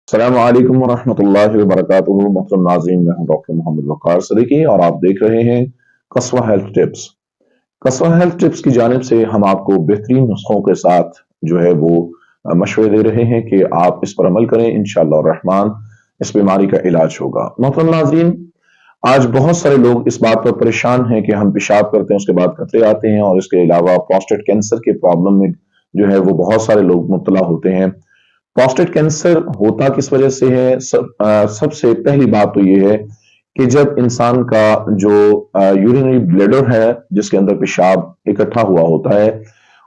अस्सलाम वालेकुम वरहमतुल्लाहि वबरकातुहू। मोहतरम नाज़रीन, मैं हूं डॉक्टर मोहम्मद वक़ार सदीकी और आप देख रहे हैं कस्बा हेल्थ टिप्स। कस्बा हेल्थ टिप्स की जानिब से हम आपको बेहतरीन नुस्खों के साथ जो है वो मशवरे दे रहे हैं कि आप इस पर अमल करें, इंशाअल्लाह रहमान इस बीमारी का इलाज होगा। मोहतरम नाज़रीन, आज बहुत सारे लोग इस बात पर परेशान हैं कि हम पेशाब करते हैं, उसके बाद कतरे आते हैं, और इसके अलावा प्रोस्टेट कैंसर के प्रॉब्लम में जो है वो बहुत सारे लोग मुब्तला होते हैं। प्रोस्टेट कैंसर होता किस वजह से है? सबसे पहली बात तो ये है कि जब इंसान का जो यूरिनरी ब्लैडर है, जिसके अंदर पेशाब इकट्ठा हुआ होता है,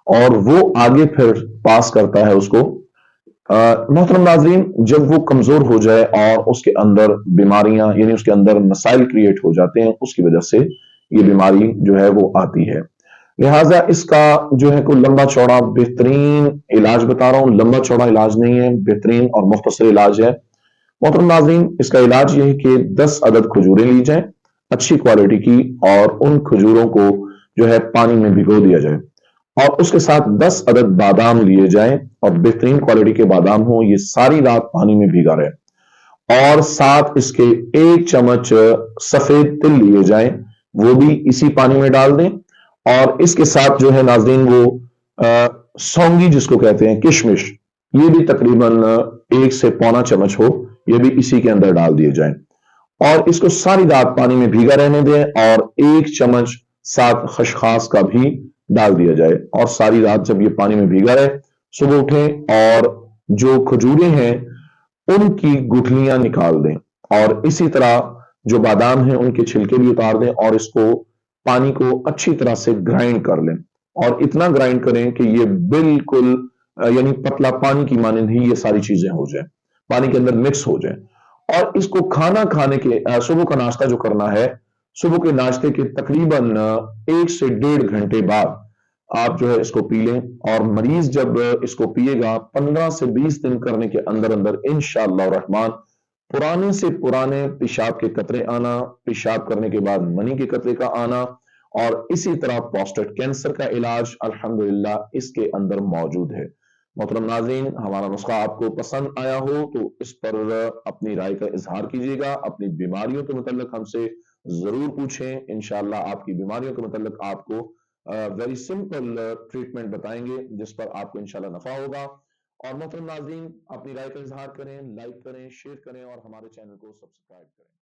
और वो आगे फिर पास करता है उसको, मोहतरम नाजरीन, जब वो कमजोर हो जाए और उसके अंदर बीमारियां यानी उसके अंदर मसाइल क्रिएट हो जाते हैं, उसकी वजह से ये बीमारी जो है वो आती है। लिहाजा इसका जो है कोई लंबा चौड़ा बेहतरीन इलाज बता रहा हूँ, लंबा चौड़ा इलाज नहीं है, बेहतरीन और मुख्तसर इलाज है। मोहतरम नाज़रीन, इसका इलाज ये है कि 10 अदद खजूरें ली जाएं, अच्छी क्वालिटी की, और उन खजूरों को जो है पानी में भिगो दिया जाए, और उसके साथ 10 अदद बादाम लिए जाएं, और बेहतरीन क्वालिटी के बादाम हो, ये सारी रात पानी में भीगा रहे, और साथ इसके 1 चम्मच सफेद तिल लिए जाएं, वो भी इसी पानी में डाल दें। और इसके साथ जो है नाजरीन वो सौंगी जिसको कहते हैं, किशमिश, ये भी तकरीबन 1 से 1.25 चम्मच हो, ये भी इसी के अंदर डाल दिए जाएं, और इसको सारी रात पानी में भीगा रहने दें, और 1 चम्मच साथ खसखास का भी डाल दिया जाए, और सारी रात जब ये पानी में भीगा रहे, सुबह उठें और जो खजूरें हैं उनकी गुठलियां निकाल दें, और इसी तरह जो बादाम हैं उनके छिलके भी उतार दें, और इसको पानी को अच्छी तरह से ग्राइंड कर लें, और इतना ग्राइंड करें कि ये बिल्कुल यानी पतला पानी की मानंद ही ये सारी चीजें हो जाए, पानी के अंदर मिक्स हो जाए। और इसको खाना खाने के सुबह का नाश्ता जो करना है, सुबह के नाश्ते के तकरीबन 1 से 1.5 घंटे बाद आप जो है इसको पी लें, और मरीज जब इसको पिएगा 15 से 20 दिन करने के अंदर अंदर इंशाअल्लाह रहमान पुराने से पुराने पेशाब के कतरे आना, पेशाब करने के बाद मनी के कतरे का आना, और इसी तरह प्रोस्टेट कैंसर का इलाज अल्हम्दुलिल्लाह इसके अंदर मौजूद है। मोहतरम नाज़रीन, हमारा नुस्खा आपको पसंद आया हो तो इस पर अपनी राय का इजहार कीजिएगा, अपनी बीमारियों के मुताल्लिक हमसे जरूर पूछें। इंशाअल्लाह आपकी बीमारियों के मुताल्लिक आपको वेरी सिंपल ट्रीटमेंट बताएंगे, जिस पर आपको इंशाल्लाह नफा होगा। और मोहतरम नाज़रीन, अपनी राय का इजहार करें, लाइक करें, शेयर करें, और हमारे चैनल को सब्सक्राइब करें।